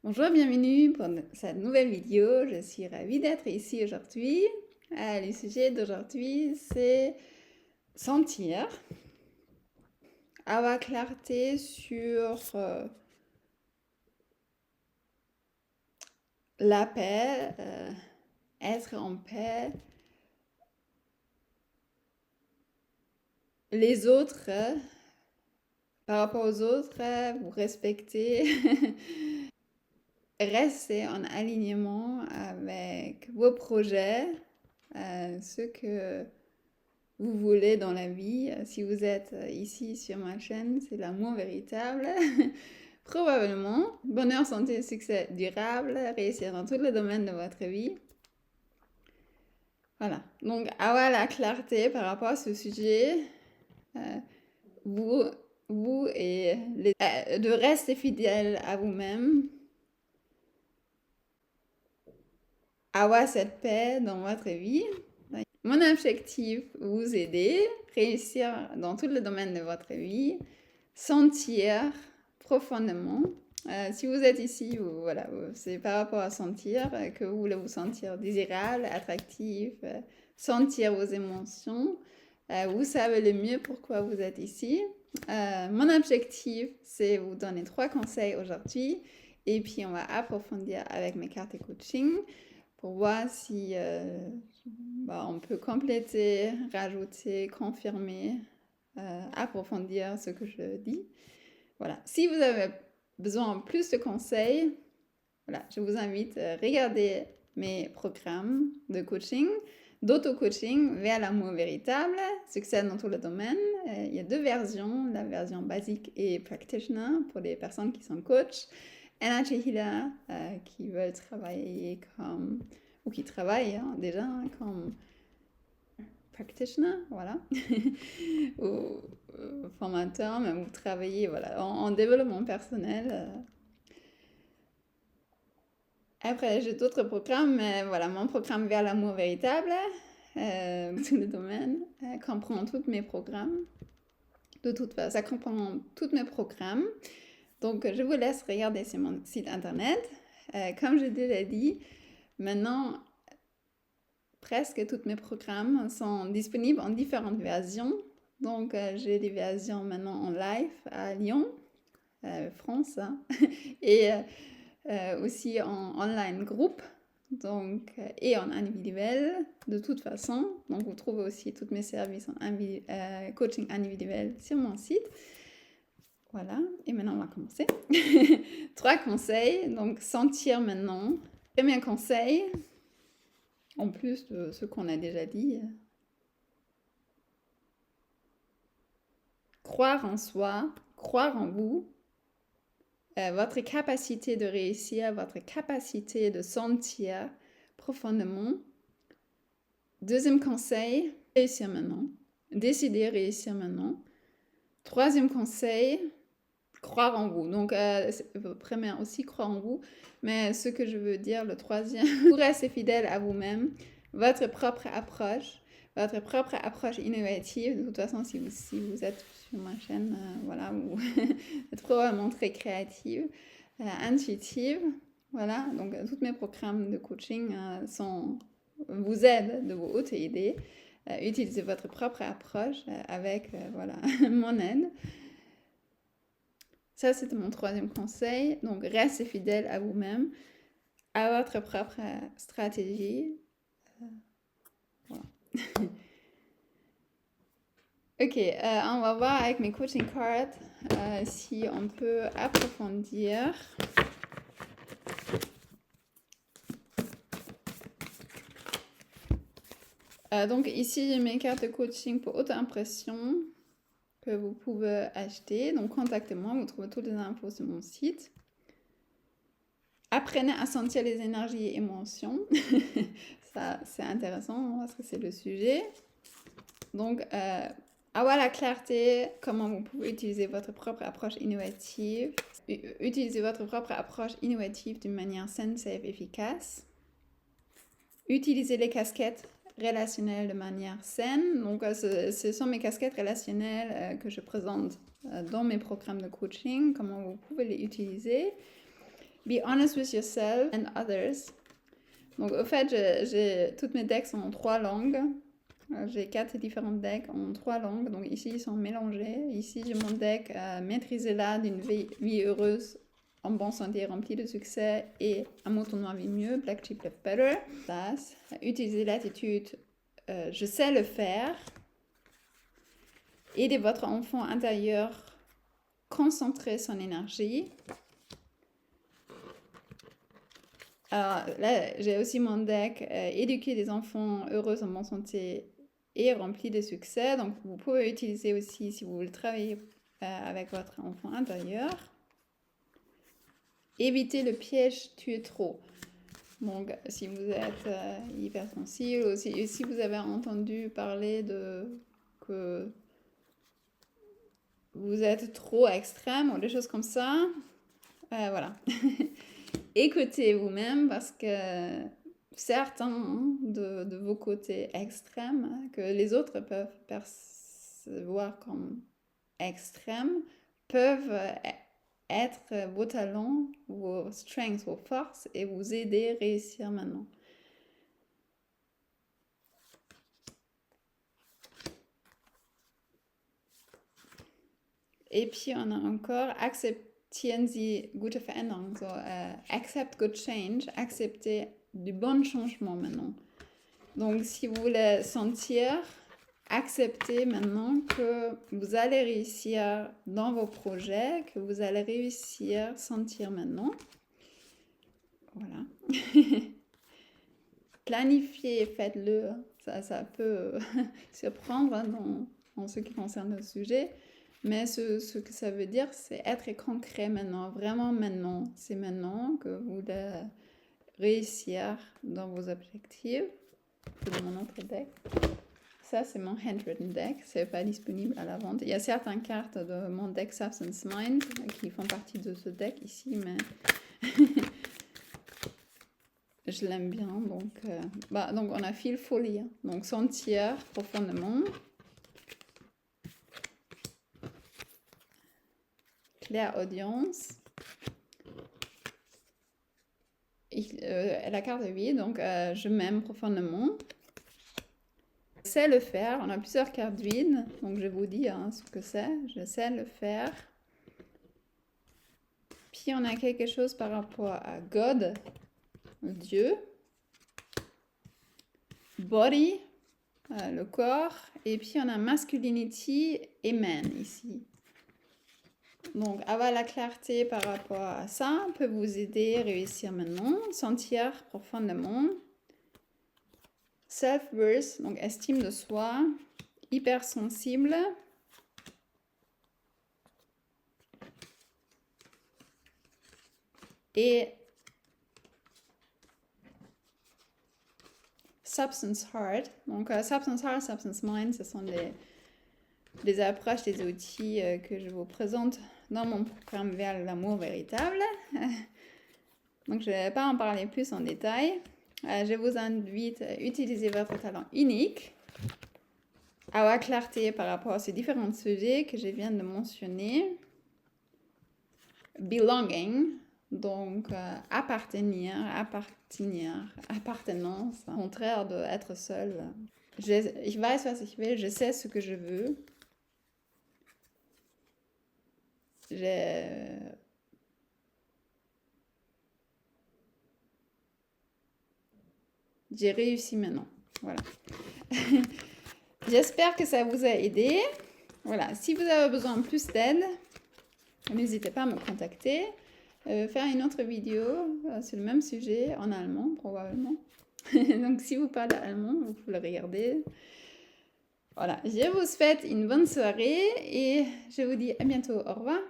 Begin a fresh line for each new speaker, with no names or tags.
Bonjour, bienvenue pour cette nouvelle vidéo. Je suis ravie d'être ici aujourd'hui. Le sujet d'aujourd'hui, c'est sentir, avoir clarté sur la paix, être en paix, les autres, par rapport aux autres, vous respecter, rester en alignement avec vos projets, ce que vous voulez dans la vie. Si vous êtes ici sur ma chaîne, c'est l'amour véritable. Probablement. Bonheur, santé, succès durable, réussir dans tous les domaines de votre vie. Voilà. Donc, avoir la clarté par rapport à ce sujet, euh, vous, vous et de rester fidèle à vous-même, avoir cette paix dans votre vie. Mon objectif, vous aider, réussir dans tous les domaines de votre vie, sentir profondément. Si vous êtes ici, voilà, c'est par rapport à sentir que vous voulez vous sentir désirable, attractif, sentir vos émotions. Vous savez le mieux pourquoi vous êtes ici. Mon objectif, c'est vous donner 3 conseils aujourd'hui et puis on va approfondir avec mes cartes et coaching pour voir si on peut compléter, rajouter, confirmer, approfondir ce que je dis. Voilà. Si vous avez besoin de plus de conseils, voilà, je vous invite à regarder mes programmes de coaching, d'auto-coaching vers l'amour véritable, succès dans tous les domaines. Il y a 2 versions, la version basique et practitioner pour les personnes qui sont coach, energy healer qui veulent travailler comme, ou qui travaillent déjà comme practitioner, voilà, ou formateur, mais vous travaillez voilà, en développement personnel. Après, j'ai d'autres programmes, mais voilà, mon programme vers l'amour véritable, tous les domaines, comprend tous mes programmes. De toute façon, ça comprend tous mes programmes. Donc, je vous laisse regarder sur mon site internet. Comme j'ai déjà dit, maintenant, presque tous mes programmes sont disponibles en différentes versions. Donc, j'ai des versions maintenant en live à Lyon, France, hein, et aussi en online groupe, donc, et en individuel, de toute façon. Donc, vous trouvez aussi tous mes services en coaching individuel sur mon site. Voilà, et maintenant on va commencer. 3 conseils, donc sentir maintenant. Premier conseil, en plus de ce qu'on a déjà dit, croire en soi, croire en vous, votre capacité de réussir, votre capacité de sentir profondément. Deuxième conseil, réussir maintenant. Décider réussir maintenant. Troisième conseil, croire en vous. Donc, premier aussi, croire en vous. Mais ce que je veux dire, le troisième, vous restez fidèle à vous-même, votre propre approche innovative. De toute façon, si vous êtes sur ma chaîne, voilà, vous êtes probablement très créative, intuitive. Voilà, donc tous mes programmes de coaching vous aident de vos hautes idées. Utilisez votre propre approche avec voilà, mon aide. Ça, c'était mon troisième conseil. Donc, restez fidèle à vous-même, à votre propre stratégie. Voilà. Ok, on va voir avec mes coaching cards si on peut approfondir. Donc ici, j'ai mes cartes de coaching pour haute impression que vous pouvez acheter. Donc contactez-moi, vous trouvez toutes les infos sur mon site. Apprenez à sentir les énergies et émotions. Ça, c'est intéressant parce que c'est le sujet. Donc, avoir la clarté, comment vous pouvez utiliser votre propre approche innovative. Utilisez votre propre approche innovative d'une manière saine, safe, efficace. Utilisez les casquettes relationnelles de manière saine. Donc, ce sont mes casquettes relationnelles que je présente dans mes programmes de coaching, comment vous pouvez les utiliser. Be honest with yourself and others. Donc, au fait, toutes mes decks sont en 3 langues. J'ai 4 différents decks en 3 langues. Donc, ici, ils sont mélangés. Ici, j'ai mon deck Maîtriser l'art d'une vie heureuse, en bonne santé, remplie de succès et un mot tournoi vit mieux, Black Sheep Live Better. Utilisez l'attitude je sais le faire. Aidez votre enfant intérieur, concentrer son énergie. Alors là, j'ai aussi mon deck éduquer des enfants heureux, en bonne santé et remplis de succès. Donc, vous pouvez utiliser aussi si vous voulez travailler avec votre enfant intérieur. Évitez le piège tu es trop. Donc, si vous êtes hypersensible, ou si vous avez entendu parler que vous êtes trop extrême ou des choses comme ça, voilà. Écoutez vous-même parce que certains de vos côtés extrêmes que les autres peuvent percevoir comme extrêmes peuvent être vos talents, vos strengths, vos forces et vous aider à réussir maintenant. Et puis on a encore akzeptieren Sie gute Veränderungen, so accept good change, accepter du bon changement maintenant. Donc si vous voulez sentir, acceptez maintenant que vous allez réussir dans vos projets, que vous allez réussir à sentir maintenant. Voilà. Planifiez, faites-le. Ça peut surprendre en ce qui concerne le sujet. Mais ce que ça veut dire, c'est être concret maintenant, vraiment maintenant. C'est maintenant que vous voulez réussir dans vos objectifs. C'est mon autre deck. Ça, c'est mon handwritten deck. C'est pas disponible à la vente. Il y a certaines cartes de mon deck Substance Mind qui font partie de ce deck ici, mais je l'aime bien. Donc, donc, on a Feel Fully. Donc, sentir profondément. Claire audience. La carte 8, donc je m'aime profondément. Je sais le faire. On a plusieurs cartes vides, donc je vous dis ce que c'est. Je sais le faire. Puis on a quelque chose par rapport à God, Dieu. Body, le corps. Et puis on a masculinity et man ici. Donc, avoir la clarté par rapport à ça peut vous aider à réussir maintenant. Sentir profondément. Self-worth, donc estime de soi. Hypersensible. Et Substance Heart. Donc, Substance Heart, Substance Mind, ce sont des approches, des outils que je vous présente dans mon programme Vers l'amour véritable. Donc, je ne vais pas en parler plus en détail. Je vous invite à utiliser votre talent unique, à avoir clarté par rapport à ces différents sujets que je viens de mentionner. Belonging, donc appartenance, au contraire d'être seul. Ich weiß, was ich will, je sais ce que je veux. J'ai réussi maintenant. Voilà. J'espère que ça vous a aidé. Voilà. Si vous avez besoin de plus d'aide, n'hésitez pas à me contacter. Faire une autre vidéo sur le même sujet en allemand, probablement. Donc, si vous parlez allemand, vous pouvez le regarder. Voilà. Je vous souhaite une bonne soirée et je vous dis à bientôt. Au revoir.